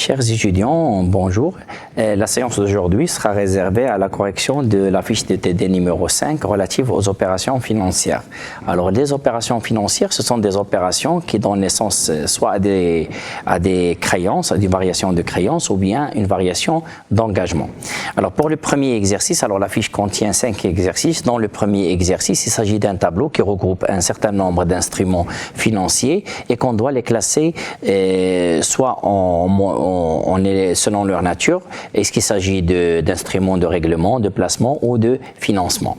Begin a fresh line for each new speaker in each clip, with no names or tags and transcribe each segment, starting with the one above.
Chers étudiants, bonjour. La séance d'aujourd'hui sera réservée à la correction de la fiche de TD numéro 5 relative aux opérations financières. Alors, les opérations financières, ce sont des opérations qui donnent naissance soit à des créances, à des variations de créances ou bien une variation d'engagement. Alors, pour le premier exercice, alors la fiche contient 5 exercices. Dans le premier exercice, il s'agit d'un tableau qui regroupe un certain nombre d'instruments financiers et qu'on doit les classer soit selon leur nature. Est-ce qu'il s'agit d'instruments de règlement, de placement ou de financement?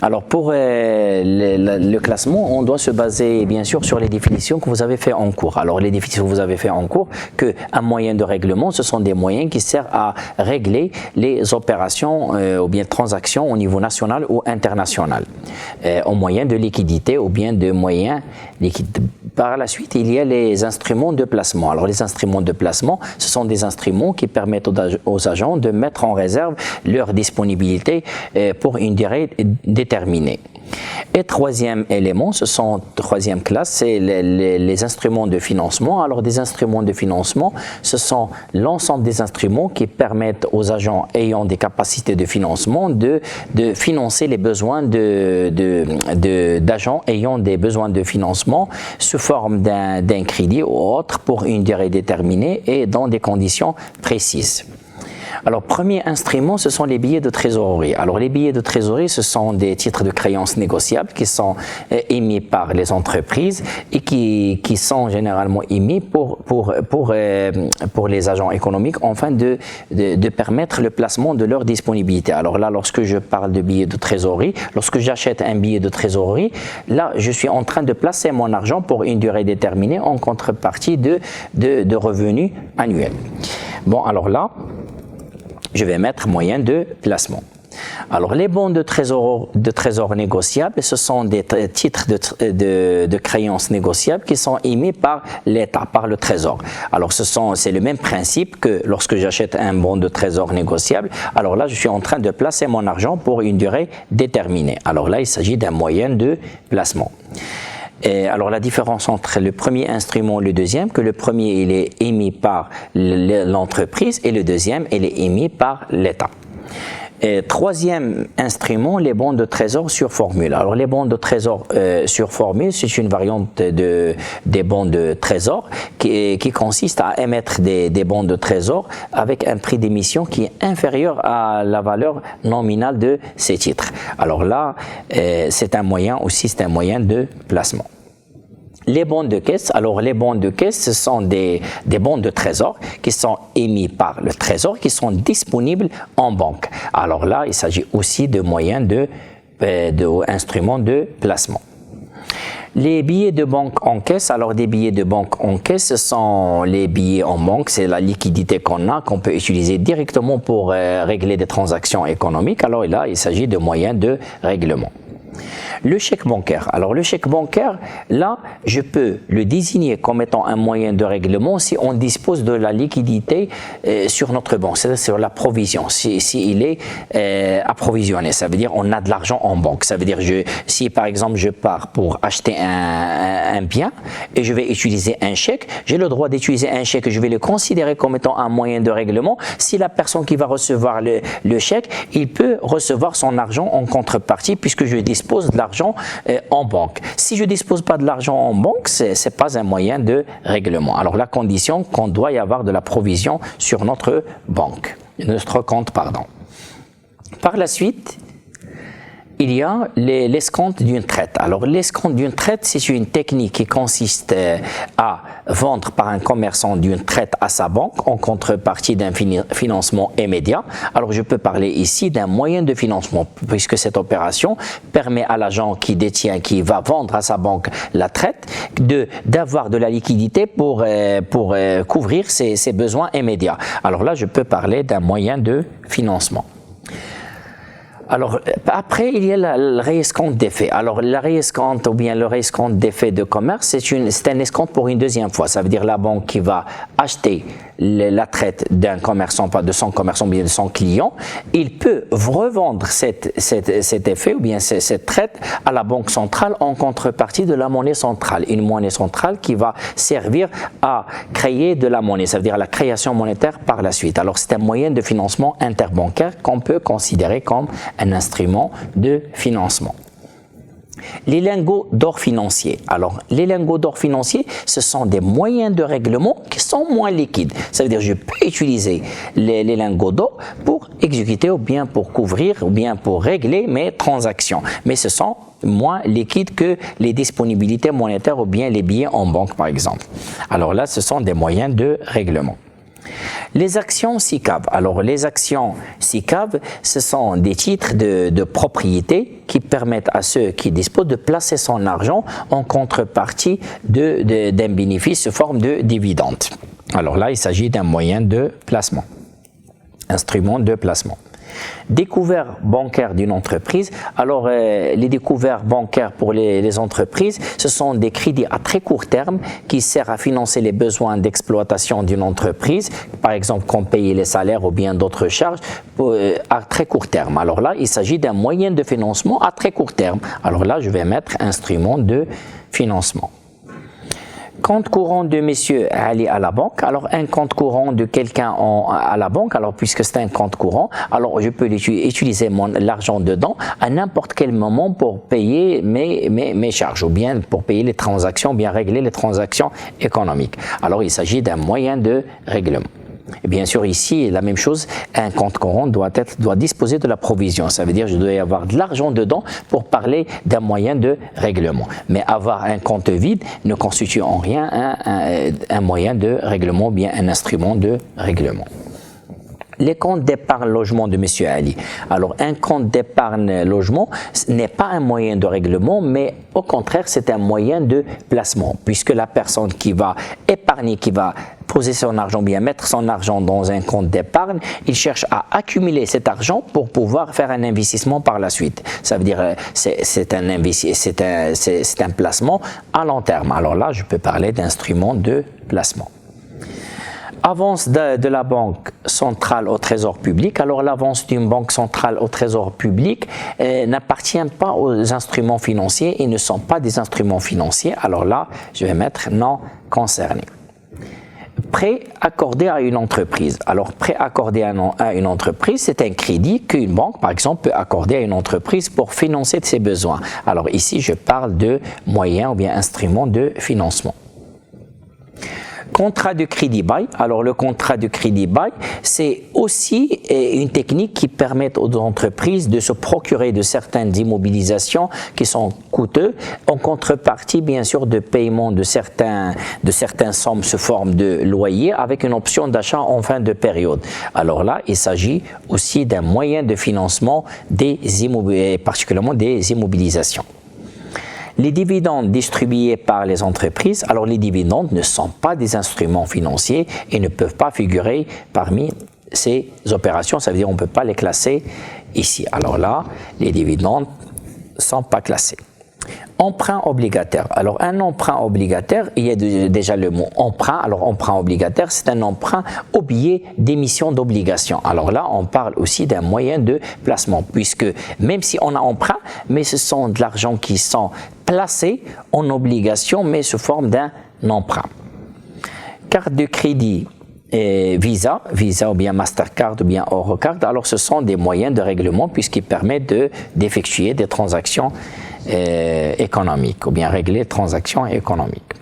Alors pour le classement, on doit se baser bien sûr sur les définitions que vous avez fait en cours. Alors les définitions que vous avez fait en cours, qu'un moyen de règlement, ce sont des moyens qui servent à régler les opérations ou bien transactions au niveau national ou international, au moyen de liquidité ou bien de moyens liquides. Par la suite, il y a les instruments de placement. Alors, les instruments de placement, ce sont des instruments qui permettent aux agents de mettre en réserve leur disponibilité pour une durée déterminée. Et troisième élément, troisième classe, c'est les instruments de financement. Alors, des instruments de financement, ce sont l'ensemble des instruments qui permettent aux agents ayant des capacités de financement de financer les besoins d'agents ayant des besoins de financement sous forme d'un crédit ou autre pour une durée déterminée et dans des conditions précises. Alors, premier instrument, ce sont les billets de trésorerie. Alors, les billets de trésorerie, ce sont des titres de créances négociables qui sont émis par les entreprises et qui sont généralement émis pour les agents économiques afin de permettre le placement de leur disponibilité. Alors là, lorsque je parle de billets de trésorerie, lorsque j'achète un billet de trésorerie, là, je suis en train de placer mon argent pour une durée déterminée en contrepartie de revenus annuels. Bon, alors là, je vais mettre moyen de placement. Alors, les bons de trésor négociables, ce sont des titres de créances négociables qui sont émis par l'État, par le Trésor. Alors, c'est le même principe que lorsque j'achète un bon de trésor négociable. Alors là, je suis en train de placer mon argent pour une durée déterminée. Alors là, il s'agit d'un moyen de placement. Et alors la différence entre le premier instrument et le deuxième, que le premier il est émis par l'entreprise et le deuxième il est émis par l'État. Et troisième instrument, les bons de trésor sur formule. Alors les bons de trésor sur formule, c'est une variante des bons de trésor qui consiste à émettre des bons de trésor avec un prix d'émission qui est inférieur à la valeur nominale de ces titres. Alors là, c'est un moyen de placement. Les bons de caisse, alors les bons de caisse, ce sont des bons de trésor qui sont émis par le trésor, qui sont disponibles en banque. Alors là, il s'agit aussi de moyens instruments de placement. Les billets de banque en caisse, alors des billets de banque en caisse, ce sont les billets en banque, c'est la liquidité qu'on peut utiliser directement pour régler des transactions économiques. Alors là, il s'agit de moyens de règlement. Le chèque bancaire. Alors le chèque bancaire, là, je peux le désigner comme étant un moyen de règlement si on dispose de la liquidité sur notre banque, c'est-à-dire sur la provision, s'il est approvisionné. Ça veut dire on a de l'argent en banque. Ça veut dire si par exemple je pars pour acheter un bien et je vais utiliser un chèque, j'ai le droit d'utiliser un chèque et je vais le considérer comme étant un moyen de règlement. Si la personne qui va recevoir le chèque, il peut recevoir son argent en contrepartie puisque je dispose de l'argent en banque. Si je ne dispose pas de l'argent en banque, ce n'est pas un moyen de règlement. Alors la condition qu'on doit y avoir de la provision sur notre compte, pardon. Par la suite, il y a l'escompte d'une traite. Alors l'escompte d'une traite, c'est une technique qui consiste à vendre par un commerçant d'une traite à sa banque en contrepartie d'un financement immédiat. Alors je peux parler ici d'un moyen de financement puisque cette opération permet à l'agent qui va vendre à sa banque la traite d'avoir de la liquidité pour couvrir ses besoins immédiats. Alors là, je peux parler d'un moyen de financement. Alors, après, il y a le réescompte d'effet. Alors, la réescompte ou bien le réescompte d'effet de commerce, c'est un escompte pour une deuxième fois. Ça veut dire la banque qui va acheter la traite d'un commerçant, pas de son commerçant, bien de son client, il peut revendre cet effet ou bien cette traite à la banque centrale en contrepartie de la monnaie centrale. Une monnaie centrale qui va servir à créer de la monnaie, ça veut dire la création monétaire par la suite. Alors, c'est un moyen de financement interbancaire qu'on peut considérer comme un instrument de financement. Les lingots d'or financiers. Alors, les lingots d'or financiers, ce sont des moyens de règlement qui sont moins liquides. Ça veut dire que je peux utiliser les lingots d'or pour exécuter ou bien pour couvrir ou bien pour régler mes transactions. Mais ce sont moins liquides que les disponibilités monétaires ou bien les billets en banque, par exemple. Alors là, ce sont des moyens de règlement. Les actions SICAV. Alors, les actions SICAV, ce sont des titres de propriété qui permettent à ceux qui disposent de placer son argent en contrepartie d'un bénéfice sous forme de dividende. Alors là, il s'agit d'un moyen de placement, instrument de placement. Découvert bancaire d'une entreprise. Alors, les découverts bancaires pour les entreprises, ce sont des crédits à très court terme qui servent à financer les besoins d'exploitation d'une entreprise, par exemple, comme payer les salaires ou bien d'autres charges à très court terme. Alors là, il s'agit d'un moyen de financement à très court terme. Alors là, je vais mettre instrument de financement. Compte courant de monsieur Ali à la banque. Alors, un compte courant de quelqu'un à la banque, alors puisque c'est un compte courant, alors je peux utiliser l'argent dedans à n'importe quel moment pour payer mes charges ou bien pour payer les transactions, bien régler les transactions économiques. Alors, il s'agit d'un moyen de règlement. Et bien sûr, ici, la même chose, un compte courant doit disposer de la provision. Ça veut dire que je dois y avoir de l'argent dedans pour parler d'un moyen de règlement. Mais avoir un compte vide ne constitue en rien un moyen de règlement, bien un instrument de règlement. Les comptes d'épargne logement de M. Ali. Alors, un compte d'épargne logement n'est pas un moyen de règlement, mais au contraire, c'est un moyen de placement, puisque la personne qui va épargner, qui va poser son argent, bien mettre son argent dans un compte d'épargne, il cherche à accumuler cet argent pour pouvoir faire un investissement par la suite. Ça veut dire c'est un placement à long terme. Alors là, je peux parler d'instrument de placement. Avance de la banque centrale au trésor public. Alors l'avance d'une banque centrale au trésor public n'appartient pas aux instruments financiers et ne sont pas des instruments financiers. Alors là, je vais mettre non concerné. Prêt accordé à une entreprise. Alors, prêt accordé à une entreprise, c'est un crédit qu'une banque, par exemple, peut accorder à une entreprise pour financer ses besoins. Alors ici, je parle de moyens ou bien instruments de financement. Contrat de crédit bail. Alors, le contrat de crédit bail, c'est aussi une technique qui permet aux entreprises de se procurer de certaines immobilisations qui sont coûteuses en contrepartie, bien sûr, de paiement de certaines sommes sous forme de loyer avec une option d'achat en fin de période. Alors là, il s'agit aussi d'un moyen de financement particulièrement des immobilisations. Les dividendes distribués par les entreprises, alors les dividendes ne sont pas des instruments financiers et ne peuvent pas figurer parmi ces opérations, ça veut dire qu'on ne peut pas les classer ici. Alors là, les dividendes ne sont pas classés. Emprunt obligataire. Alors, un emprunt obligataire, il y a déjà le mot emprunt. Alors, emprunt obligataire, c'est un emprunt au billet d'émission d'obligation. Alors là, on parle aussi d'un moyen de placement, puisque même si on a emprunt, mais ce sont de l'argent qui sont placés en obligation, mais sous forme d'un emprunt. Carte de crédit. Visa ou bien Mastercard ou bien Eurocard, alors ce sont des moyens de règlement puisqu'ils permettent d'effectuer des transactions économiques ou bien régler les transactions économiques.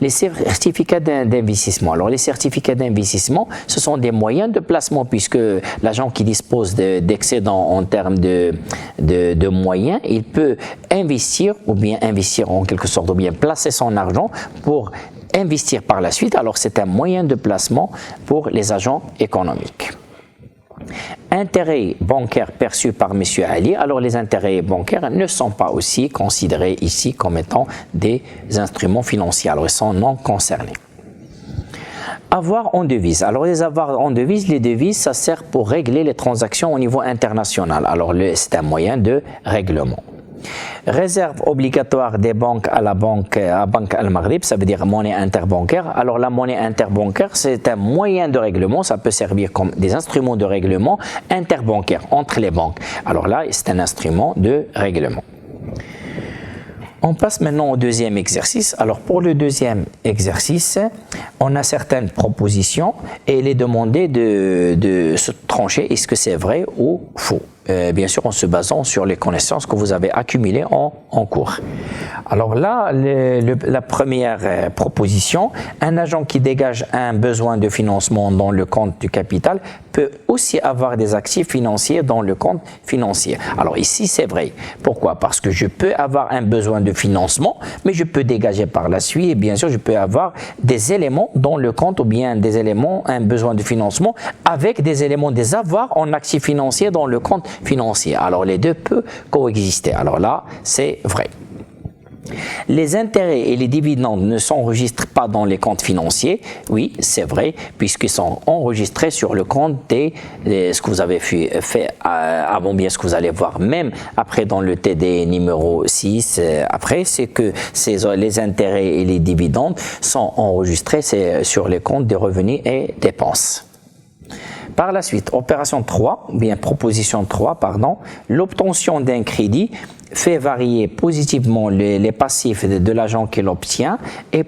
Les certificats d'investissement. Alors les certificats d'investissement, ce sont des moyens de placement puisque l'agent qui dispose d'excédents en termes de moyens, il peut investir ou bien investir en quelque sorte ou bien placer son argent pour investir par la suite. Alors c'est un moyen de placement pour les agents économiques. Intérêts bancaires perçus par M. Ali. Alors les intérêts bancaires ne sont pas aussi considérés ici comme étant des instruments financiers. Alors ils sont non concernés. Avoirs en devises. Alors les avoirs en devises, les devises, ça sert pour régler les transactions au niveau international. Alors c'est un moyen de règlement. Réserve obligatoire des banques à la banque Al-Maghrib, ça veut dire monnaie interbancaire. Alors la monnaie interbancaire, c'est un moyen de règlement, ça peut servir comme des instruments de règlement interbancaires entre les banques. Alors là, c'est un instrument de règlement. On passe maintenant au deuxième exercice. Alors pour le deuxième exercice, on a certaines propositions et il est demandé de se trancher, est-ce que c'est vrai ou faux? Bien sûr en se basant sur les connaissances que vous avez accumulées en cours. Alors là, la première proposition, un agent qui dégage un besoin de financement dans le compte du capital peut aussi avoir des actifs financiers dans le compte financier. Alors ici, c'est vrai. Pourquoi? Parce que je peux avoir un besoin de financement, mais je peux dégager par la suite et bien sûr, je peux avoir des éléments dans le compte ou bien des éléments, un besoin de financement avec des éléments, des avoirs en actifs financiers dans le compte financier. Alors les deux peuvent coexister. Alors là, c'est vrai. Les intérêts et les dividendes ne s'enregistrent pas dans les comptes financiers. Oui, c'est vrai, puisqu'ils sont enregistrés sur le compte ce que vous avez fait avant, bien ce que vous allez voir même après dans le TD numéro 6. Après, c'est que les intérêts et les dividendes sont enregistrés sur les comptes des revenus et dépenses. Par la suite, opération 3, bien proposition 3, pardon, l'obtention d'un crédit fait varier positivement les passifs de l'agent qui l'obtient et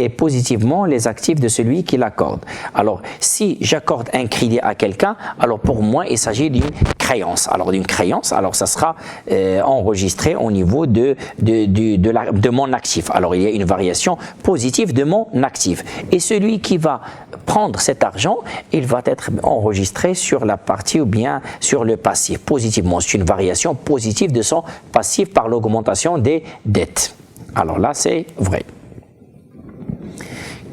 positivement les actifs de celui qui l'accorde. Alors, si j'accorde un crédit à quelqu'un, alors pour moi, il s'agit d'une créance. Alors, d'une créance, alors ça sera enregistré au niveau de mon actif. Alors, il y a une variation positive de mon actif. Et celui qui va prendre cet argent, il va être enregistré sur la partie ou bien sur le passif. Positivement, c'est une variation positive de son passif par l'augmentation des dettes. Alors là, c'est vrai.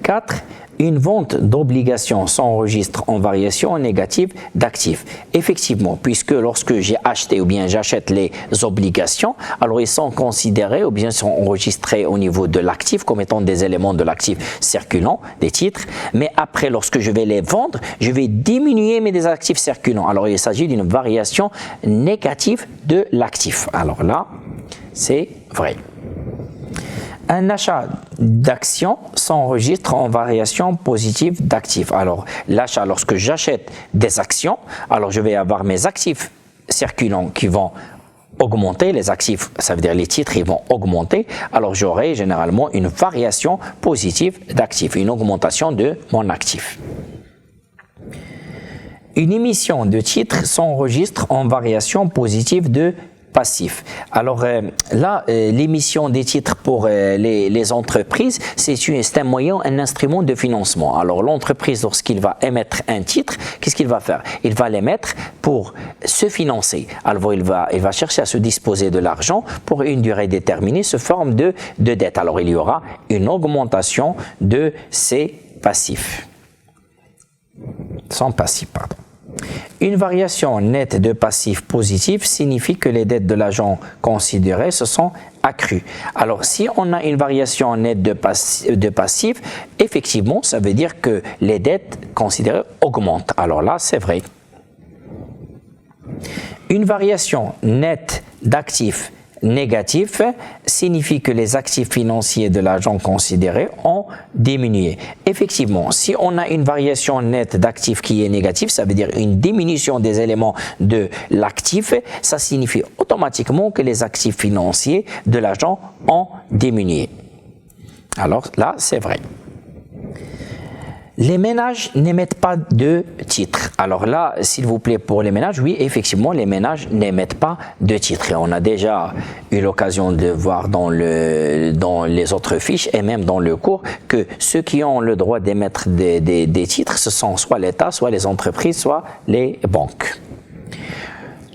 4. Une vente d'obligations s'enregistre en variation négative d'actifs. Effectivement, puisque lorsque j'ai acheté ou bien j'achète les obligations, alors ils sont considérés ou bien sont enregistrés au niveau de l'actif comme étant des éléments de l'actif circulant, des titres. Mais après, lorsque je vais les vendre, je vais diminuer mes actifs circulants. Alors il s'agit d'une variation négative de l'actif. Alors là, c'est vrai. Un achat d'actions s'enregistre en variation positive d'actifs. Alors, l'achat, lorsque j'achète des actions, alors je vais avoir mes actifs circulants qui vont augmenter, les actifs, ça veut dire les titres, ils vont augmenter. Alors, j'aurai généralement une variation positive d'actifs, une augmentation de mon actif. Une émission de titres s'enregistre en variation positive de passif. Alors là, l'émission des titres pour les entreprises, c'est un moyen, un instrument de financement. Alors l'entreprise, lorsqu'il va émettre un titre, qu'est-ce qu'il va faire? Il va l'émettre pour se financer. Alors il va chercher à se disposer de l'argent pour une durée déterminée sous forme de dette. Alors il y aura une augmentation de ses passifs. Son passif, pardon. Une variation nette de passifs positifs signifie que les dettes de l'agent considéré se sont accrues. Alors, si on a une variation nette de passifs, effectivement, ça veut dire que les dettes considérées augmentent. Alors là, c'est vrai. Une variation nette d'actifs négatif signifie que les actifs financiers de l'agent considéré ont diminué. Effectivement, si on a une variation nette d'actifs qui est négative, ça veut dire une diminution des éléments de l'actif, ça signifie automatiquement que les actifs financiers de l'agent ont diminué. Alors là, c'est vrai. Les ménages n'émettent pas de titres. Alors là, s'il vous plaît, pour les ménages, oui, effectivement, les ménages n'émettent pas de titres. Et on a déjà eu l'occasion de voir dans les autres fiches et même dans le cours que ceux qui ont le droit d'émettre des titres, ce sont soit l'État, soit les entreprises, soit les banques.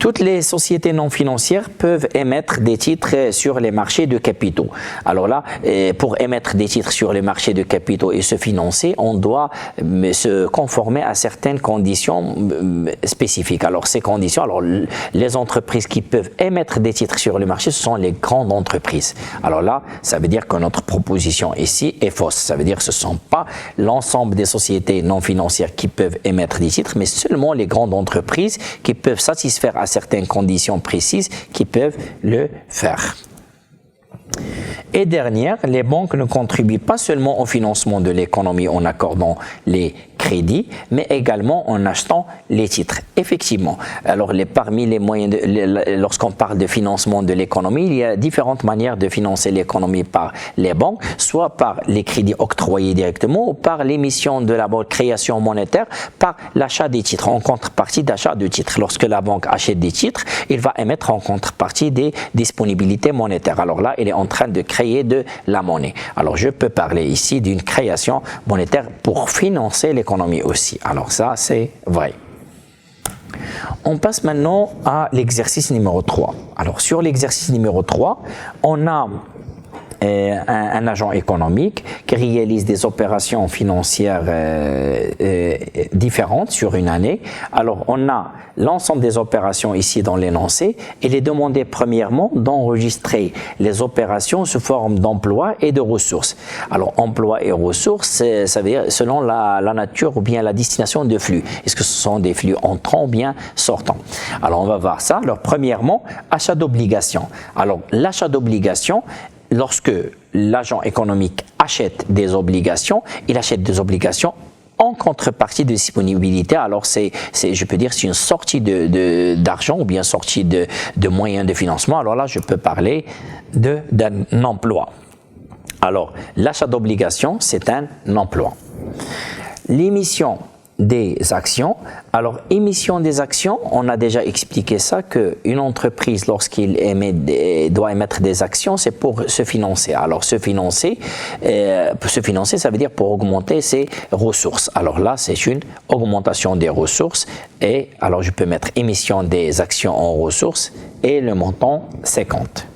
toutes les sociétés non financières peuvent émettre des titres sur les marchés de capitaux. Alors là, pour émettre des titres sur les marchés de capitaux et se financer, on doit se conformer à certaines conditions spécifiques. Alors ces conditions, alors les entreprises qui peuvent émettre des titres sur le marché, ce sont les grandes entreprises. Alors là, ça veut dire que notre proposition ici est fausse. Ça veut dire que ce ne sont pas l'ensemble des sociétés non financières qui peuvent émettre des titres, mais seulement les grandes entreprises qui peuvent satisfaire à certaines conditions précises qui peuvent le faire. Et dernière, les banques ne contribuent pas seulement au financement de l'économie en accordant les crédits, mais également en achetant les titres. Effectivement, alors parmi les moyens, lorsqu'on parle de financement de l'économie, il y a différentes manières de financer l'économie par les banques, soit par les crédits octroyés directement ou par l'émission de la création monétaire, par l'achat des titres, en contrepartie d'achat de titres. Lorsque la banque achète des titres, il va émettre en contrepartie des disponibilités monétaires. Alors là, il est en train de créer de la monnaie. Alors je peux parler ici d'une création monétaire pour financer l'économie aussi. Alors ça, c'est vrai. On passe maintenant à l'exercice numéro 3. Alors sur l'exercice numéro 3, on a un agent économique qui réalise des opérations financières différentes sur une année. Alors, on a l'ensemble des opérations ici dans l'énoncé. Il est demandé premièrement d'enregistrer les opérations sous forme d'emploi et de ressources. Alors, emploi et ressources, ça veut dire selon la nature ou bien la destination de flux. Est-ce que ce sont des flux entrants ou bien sortants? Alors, on va voir ça. Alors, premièrement, achat d'obligations. Alors, l'achat d'obligations, lorsque l'agent économique achète des obligations, il achète des obligations en contrepartie de disponibilité. Alors, je peux dire, c'est une sortie d'argent ou bien sortie de moyens de financement. Alors là, je peux parler d'un emploi. Alors, l'achat d'obligations, c'est un emploi. L'émission des actions. Alors, émission des actions, on a déjà expliqué ça, qu'une entreprise, lorsqu'il doit émettre des actions, c'est pour se financer. Alors, se financer, ça veut dire pour augmenter ses ressources. Alors là, c'est une augmentation des ressources. Et alors, je peux mettre émission des actions en ressources et le montant 50.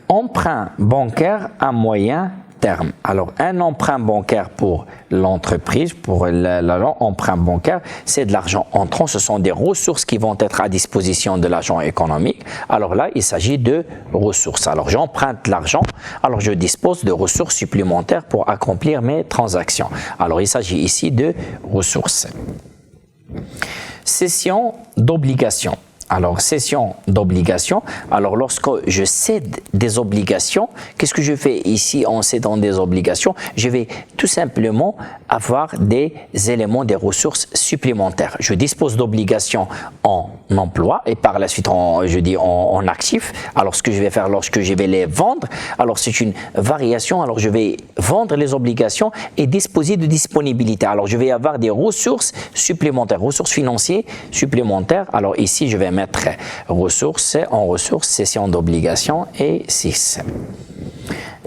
Emprunt bancaire à moyen terme. Alors, un emprunt bancaire pour l'entreprise, pour l'agent, emprunt bancaire, c'est de l'argent entrant, ce sont des ressources qui vont être à disposition de l'agent économique. Alors là, il s'agit de ressources. Alors, j'emprunte l'argent, alors je dispose de ressources supplémentaires pour accomplir mes transactions. Alors, il s'agit ici de ressources. Cession d'obligations. Alors, cession d'obligations. Alors, lorsque je cède des obligations, qu'est-ce que je fais ici en cédant des obligations? Je vais tout simplement avoir des éléments, des ressources supplémentaires. Je dispose d'obligations en emploi et par la suite, en actifs. Alors, ce que je vais faire lorsque je vais les vendre, alors c'est une variation. Alors, je vais vendre les obligations et disposer de disponibilité. Alors, je vais avoir des ressources supplémentaires, ressources financières supplémentaires. Alors, ici, je vais mettre ressources, en ressources, cession d'obligations et 6.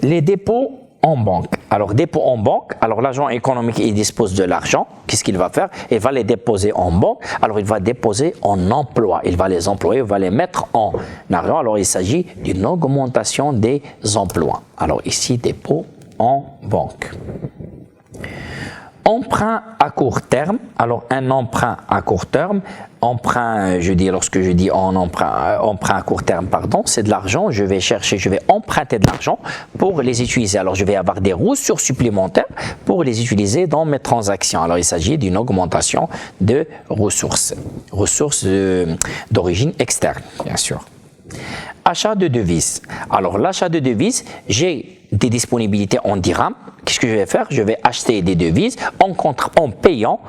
Les dépôts en banque. Alors, dépôt en banque, alors l'agent économique, il dispose de l'argent. Qu'est-ce qu'il va faire? Il va les déposer en banque. Alors, il va déposer en emploi. Il va les employer, il va les mettre en argent. Alors, il s'agit d'une augmentation des emplois. Alors, ici, dépôt en banque. Emprunt à court terme. Alors, un emprunt à court terme, lorsque je dis emprunt à court terme, c'est de l'argent. Je vais emprunter de l'argent pour les utiliser. Alors, je vais avoir des ressources supplémentaires pour les utiliser dans mes transactions. Alors, il s'agit d'une augmentation de ressources d'origine externe, bien sûr. Achat de devises. Alors, l'achat de devises, j'ai des disponibilités en dirhams. Qu'est-ce que je vais faire? Je vais acheter des devises en payant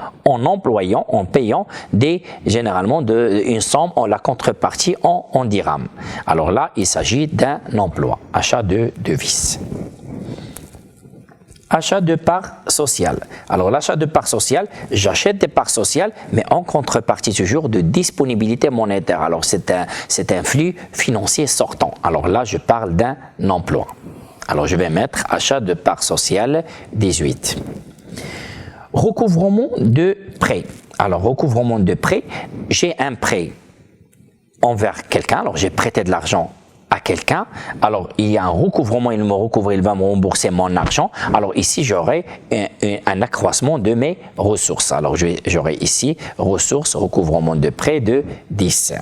généralement une somme, la contrepartie en dirhams. Alors là, il s'agit d'un emploi, achat de devises. Achat de parts sociales. Alors, l'achat de parts sociales, j'achète des parts sociales, mais en contrepartie toujours de disponibilité monétaire. Alors, c'est un flux financier sortant. Alors là, je parle d'un emploi. Alors, je vais mettre achat de parts sociales 18. Recouvrement de prêt. Alors, recouvrement de prêt, j'ai un prêt envers quelqu'un. Alors, j'ai prêté de l'argent à quelqu'un. Alors, il y a un recouvrement, il me recouvre, il va me rembourser mon argent. Alors, ici, j'aurai un accroissement de mes ressources. Alors, j'aurai ici ressources, recouvrement de prêt de 10.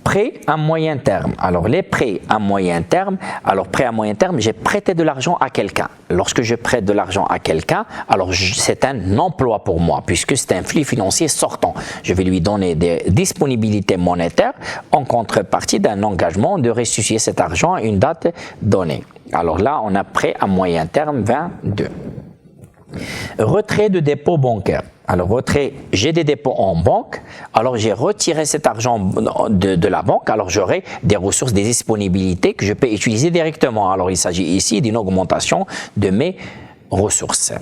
Prêt à moyen terme. Alors, les prêts à moyen terme, j'ai prêté de l'argent à quelqu'un. Lorsque je prête de l'argent à quelqu'un, alors c'est un emploi pour moi, puisque c'est un flux financier sortant. Je vais lui donner des disponibilités monétaires en contrepartie d'un engagement de restituer cet argent à une date donnée. Alors là, on a prêt à moyen terme 22. Retrait de dépôt bancaire. Alors, retrait, j'ai des dépôts en banque, alors j'ai retiré cet argent de la banque, alors j'aurai des ressources, des disponibilités que je peux utiliser directement. Alors, il s'agit ici d'une augmentation de mes ressources.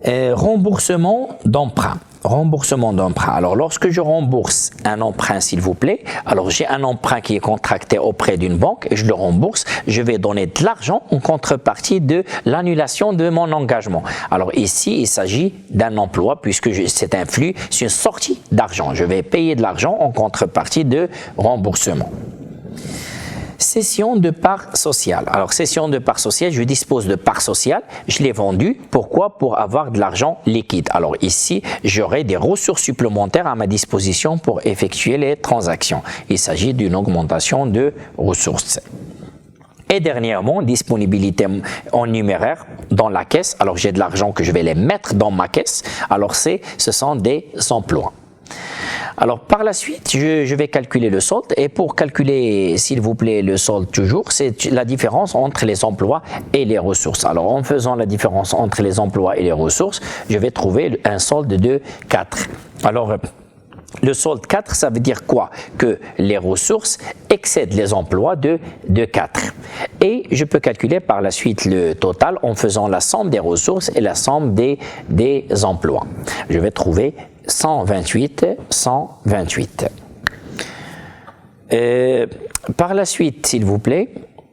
Remboursement d'emprunt. Remboursement d'emprunt. Alors, lorsque je rembourse un emprunt, s'il vous plaît, alors j'ai un emprunt qui est contracté auprès d'une banque et je le rembourse, je vais donner de l'argent en contrepartie de l'annulation de mon engagement. Alors ici, il s'agit d'un emploi puisque c'est un flux, c'est une sortie d'argent. Je vais payer de l'argent en contrepartie de remboursement. Cession de part sociale. Alors, cession de part sociale, je dispose de part sociale, je l'ai vendue. Pourquoi? Pour avoir de l'argent liquide. Alors ici, j'aurai des ressources supplémentaires à ma disposition pour effectuer les transactions. Il s'agit d'une augmentation de ressources. Et dernièrement, disponibilité en numéraire dans la caisse. Alors, j'ai de l'argent que je vais les mettre dans ma caisse. Alors, ce sont des emplois. Alors, par la suite, je vais calculer le solde. Et pour calculer, s'il vous plaît, le solde toujours, c'est la différence entre les emplois et les ressources. Alors, en faisant la différence entre les emplois et les ressources, je vais trouver un solde de 4. Alors, le solde 4, ça veut dire quoi? Que les ressources excèdent les emplois de 4. Et je peux calculer par la suite le total en faisant la somme des ressources et la somme des emplois. Je vais trouver 128. Par la suite, s'il vous plaît,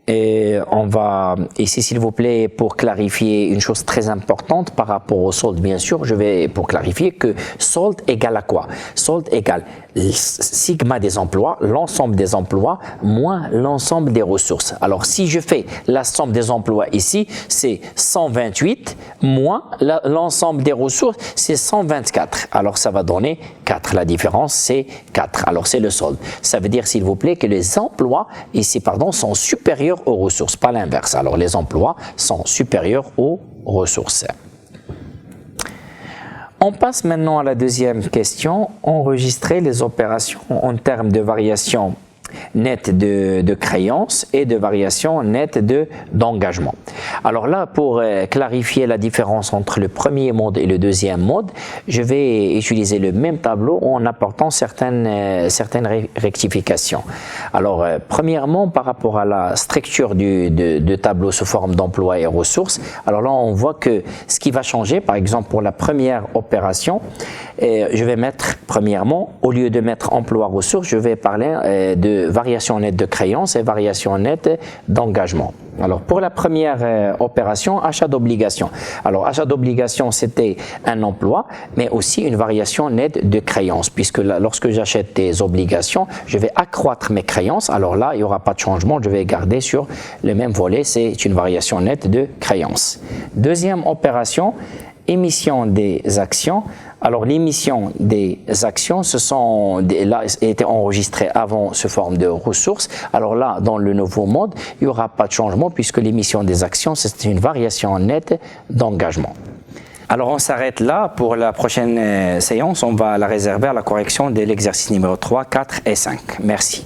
on va ici, s'il vous plaît, pour clarifier une chose très importante par rapport au solde, bien sûr, je vais pour clarifier que solde égale à quoi? Solde égale sigma des emplois, l'ensemble des emplois, moins l'ensemble des ressources. Alors, si je fais la somme des emplois ici, c'est 128 moins l'ensemble des ressources, c'est 124. Alors, ça va donner 4. La différence, c'est 4. Alors, c'est le solde. Ça veut dire, s'il vous plaît, que les emplois ici, sont supérieurs aux ressources, pas l'inverse. Alors, les emplois sont supérieurs aux ressources. On passe maintenant à la deuxième question, enregistrer les opérations en termes de variation nette de créances et de variation nette d'engagement. Alors là, pour clarifier la différence entre le premier mode et le deuxième mode, je vais utiliser le même tableau en apportant certaines rectifications. Alors, premièrement, par rapport à la structure de tableau sous forme d'emploi et ressources, alors là, on voit que ce qui va changer, par exemple, pour la première opération, je vais mettre, premièrement, au lieu de mettre emploi-ressources, je vais parler de variation nette de créances et variation nette d'engagement. Alors, pour la première opération, achat d'obligations. Alors, achat d'obligations, c'était un emploi, mais aussi une variation nette de créances, puisque là, lorsque j'achète des obligations, je vais accroître mes créances. Alors là, il n'y aura pas de changement, je vais garder sur le même volet, c'est une variation nette de créances. Deuxième opération, émission des actions. Alors, l'émission des actions, là, était enregistré avant sous forme de ressources. Alors là, dans le nouveau mode, il n'y aura pas de changement puisque l'émission des actions, c'est une variation nette d'engagement. Alors, on s'arrête là. Pour la prochaine séance, on va la réserver à la correction de l'exercice numéro 3, 4 et 5. Merci.